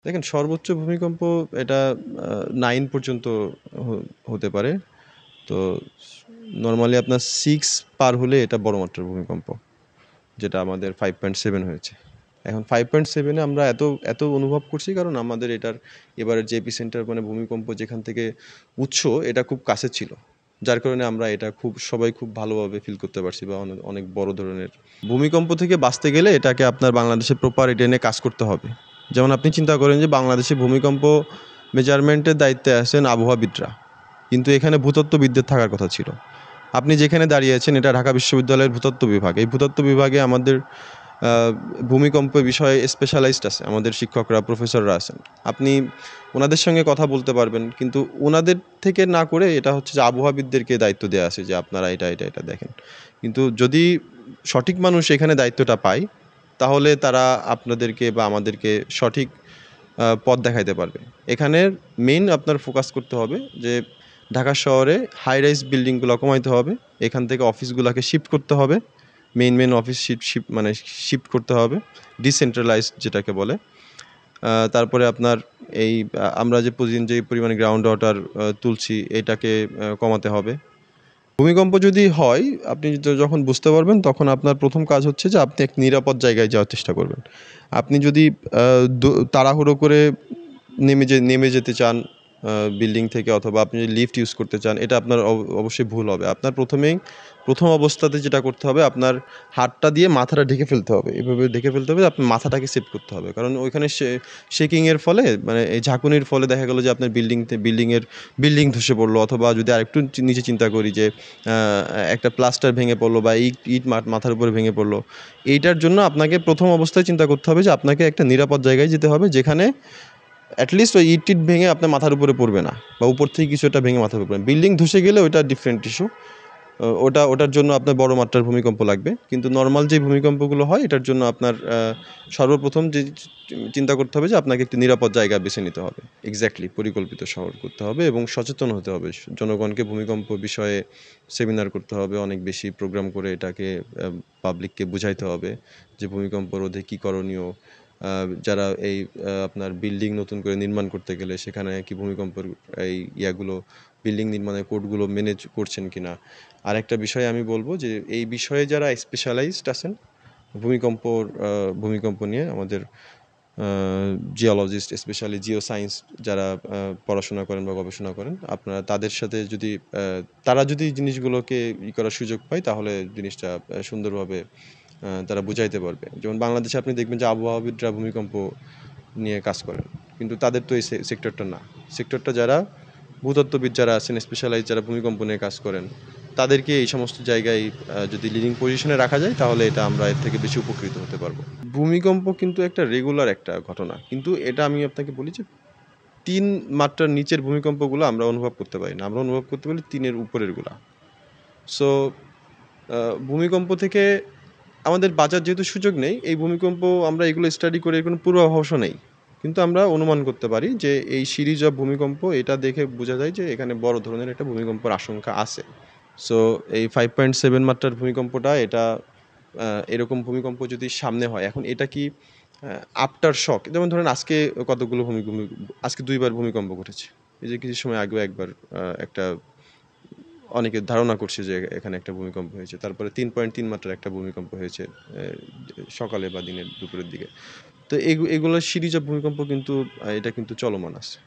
দেখেন সর্বোচ্চ ভূমিকম্প এটা 9 পর্যন্ত হতে পারে। তো নরমালি আপনার 6 পার হলে এটা বড় মাত্রার ভূমিকম্প, যেটা আমাদের 5.7 হয়েছে। এখন 5.7 এ আমরা এত অনুভব করছি কারণ আমাদের এটার এবারের যে এপিসেন্টার মানে ভূমিকম্প যেখান থেকে উৎস এটা খুব কাছে ছিল। যার কারণে আমরা এটা সবাই খুব ভালোভাবে ফিল করতে পারছি বা অনেক বড় ধরনের। ভূমিকম্প থেকে বাঁচতে গেলে এটাকে আপনার বাংলাদেশে প্রপার এটা নিয়ে কাজ করতে হবে। যেমন আপনি চিন্তা করেন যে বাংলাদেশে ভূমিকম্প মেজারমেন্টের দায়িত্বে আছেন আবহাওয়াবিদরা, কিন্তু এখানে ভূতত্ত্ববিদদের থাকার কথা ছিল। আপনি যেখানে দাঁড়িয়ে আছেন এটা ঢাকা বিশ্ববিদ্যালয়ের ভূতত্ত্ব বিভাগ। এই ভূতত্ত্ব বিভাগে আমাদের ভূমিকম্প বিষয়ে স্পেশালাইজড আছে, আমাদের শিক্ষকরা প্রফেসররা আছেন। আপনি ওনাদের সঙ্গে কথা বলতে পারবেন, কিন্তু ওনাদের থেকে না করে এটা হচ্ছে যে আবহাওয়াবিদদেরকে দায়িত্ব দেওয়া আছে যে আপনারা এটা দেখেন। কিন্তু যদি সঠিক মানুষ এখানে দায়িত্বটা পায় তাহলে তারা আপনাদেরকে বা আমাদেরকে সঠিক পথ দেখাইতে পারবে। এখানের মেইন আপনার ফোকাস করতে হবে যে ঢাকা শহরে হাই রাইজ বিল্ডিংগুলো কমাইতে হবে, এখান থেকে অফিসগুলোকে শিফট করতে হবে, মেইন অফিস শিফট করতে হবে, ডিসেন্ট্রালাইজড যেটাকে বলে। তারপরে আপনার এই আমরা যে প্রতিদিন যে পরিমাণে গ্রাউন্ড ওয়াটার তুলছি এটাকে কমাতে হবে। ভূমিকম্প যদি হয় আপনি যখন বুঝতে পারবেন তখন আপনার প্রথম কাজ হচ্ছে যে আপনি এক নিরাপদ জায়গায় যাওয়ার চেষ্টা করবেন। আপনি যদি তাড়াহুড়ো করে নেমে যেতে চান বিল্ডিং থেকে, অথবা আপনি যদি লিফট ইউজ করতে চান, এটা আপনার অবশ্যই ভুল হবে। আপনার প্রথম অবস্থাতে যেটা করতে হবে, আপনার হাতটা দিয়ে মাথাটা ঢেকে ফেলতে হবে। এভাবে ঢেকে ফেলতে হবে, আপনার মাথাটাকে সেভ করতে হবে। কারণ ওইখানে শেকিংয়ের ফলে মানে এই ঝাঁকুনির ফলে দেখা গেল যে আপনার বিল্ডিং ধসে পড়লো, অথবা যদি আরেকটু নিচে চিন্তা করি যে একটা প্লাস্টার ভেঙে পড়লো বা ইট মাথার উপরে ভেঙে পড়লো। এইটার জন্য আপনাকে প্রথম অবস্থায় চিন্তা করতে হবে যে আপনাকে একটা নিরাপদ জায়গায় যেতে হবে, যেখানে অ্যাটলিস্ট ওই ইট ভেঙে আপনার মাথার উপরে পড়বে না, বা উপর থেকে কিছু একটা ভেঙে মাথার উপরে পড়বে। বিল্ডিং ধসে গেলে ওটা ডিফারেন্ট ইস্যু। ওটার জন্য আপনার বড় মাত্রার ভূমিকম্প লাগবে। কিন্তু নর্মাল যে ভূমিকম্পগুলো হয় এটার জন্য আপনার সর্বপ্রথম যে চিন্তা করতে হবে যে আপনাকে একটি নিরাপদ জায়গা বেছে নিতে হবে। এক্স্যাক্টলি পরিকল্পিত শহর করতে হবে এবং সচেতন হতে হবে। জনগণকে ভূমিকম্প বিষয়ে সেমিনার করতে হবে, অনেক বেশি প্রোগ্রাম করে এটাকে পাবলিককে বুঝাইতে হবে যে ভূমিকম্প রোধে কী করণীয়। যারা এই আপনার বিল্ডিং নতুন করে নির্মাণ করতে গেলে সেখানে কি ভূমিকম্পের এই বিল্ডিং নির্মাণের কোডগুলো মেনে করছেন কিনা। আরেকটা বিষয় আমি বলবো যে এই বিষয়ে যারা স্পেশালাইজড আছেন ভূমিকম্প নিয়ে, আমাদের জিওলজিস্ট, স্পেশালি জিও সায়েন্স যারা পড়াশোনা করেন বা গবেষণা করেন, আপনারা তাদের সাথে যদি তারা যদি জিনিসগুলোকে করার সুযোগ পায় তাহলে জিনিসটা সুন্দরভাবে তারা বুঝাইতে পারবে। যেমন বাংলাদেশে আপনি দেখবেন যে আবহাওয়াবিদরা ভূমিকম্প নিয়ে কাজ করেন, কিন্তু তাদের তো এই সেক্টরটা না। সেক্টরটা যারা ভূতত্ত্ববিদ যারা আছেন, স্পেশালাইজ যারা ভূমিকম্প নিয়ে কাজ করেন, তাদেরকে এই সমস্ত জায়গায় যদি লিডিং পজিশনে রাখা যায় তাহলে এটা আমরা এর থেকে বেশি উপকৃত হতে পারবো। ভূমিকম্প কিন্তু একটা রেগুলার একটা ঘটনা, কিন্তু এটা আমি আপনাকে বলি যে 3 মাত্রার নিচের ভূমিকম্পগুলো আমরা অনুভব করতে পারি না, আমরা অনুভব করতে পারি 3-এর উপরেরগুলা। সো ভূমিকম্প থেকে আমাদের বাঁচার যেহেতু সুযোগ নেই, এই ভূমিকম্প আমরা এগুলো স্টাডি করে কোনো পূর্বাভাসও নেই। কিন্তু আমরা অনুমান করতে পারি যে এই সিরিজ অফ ভূমিকম্প এটা দেখে বোঝা যায় যে এখানে বড় ধরনের একটা ভূমিকম্পের আশঙ্কা আছে। সো এই 5.7 মাত্রার ভূমিকম্পটা এটা এরকম ভূমিকম্প যদি সামনে হয়, এখন এটা কি আফটার শক, যেমন ধরেন আজকে কতগুলো আজকে 2 বার ভূমিকম্প ঘটেছে। এই যে কিছু সময় আগেও একবার একটা অনেকে ধারণা করছে যে এখানে একটা ভূমিকম্প হয়েছে। তারপরে 3.3 মাত্রার একটা ভূমিকম্প হয়েছে সকালে বা দুপুরের দিকে। তো এগুলোর সিরিজ অফ ভূমিকম্প কিন্তু এটা কিন্তু চলমান আছে।